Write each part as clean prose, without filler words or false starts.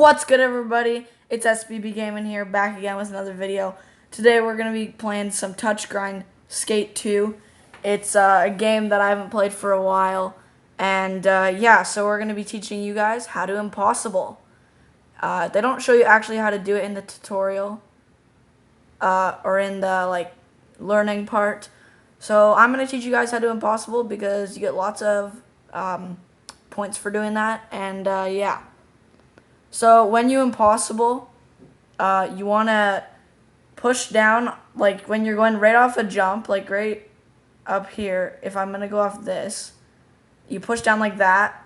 What's good, everybody? It's SBB Gaming here, back again with another video. Today we're going to be playing some Touchgrind Skate 2. It's a game that I haven't played for a while. And yeah, so we're going to be teaching you guys how to impossible. They don't show you actually how to do it in the tutorial or in the learning part. So I'm going to teach you guys how to do impossible because you get lots of points for doing that. And yeah. So when you impossible, you want to push down, like when you're going right off a jump, like right up here. If I'm going to go off this, you push down like that,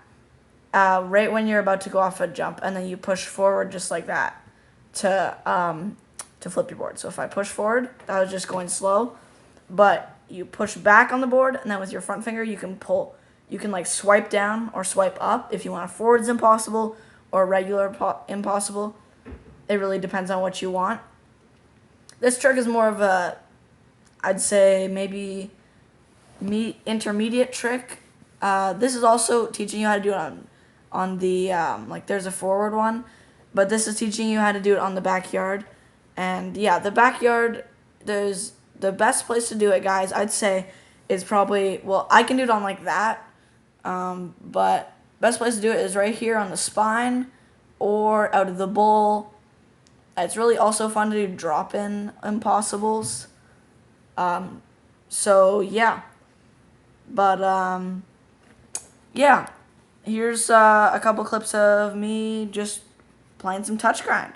right when you're about to go off a jump, and then you push forward just like that to flip your board. So if I push forward, that was just going slow, but you push back on the board, and then with your front finger, you can pull. You can like swipe down or swipe up if you want a forwards impossible or regular impossible. It really depends on what you want. This trick is more of a, I'd say maybe intermediate trick. This is also teaching you how to do it on the like there's a forward one, but this is teaching you how to do it on the backyard. And yeah, the backyard, there's the best place to do it, guys, I'd say is probably, well, I can do it on like that, but best place to do it is right here on the spine or out of the bowl. It's really also fun to do drop-in impossibles. So yeah, but yeah, here's a couple clips of me just playing some Touchgrind.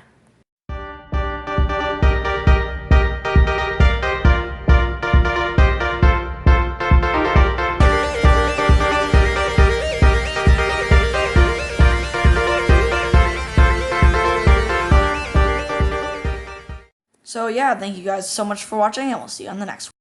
So yeah, thank you guys so much for watching, and we'll see you on the next one.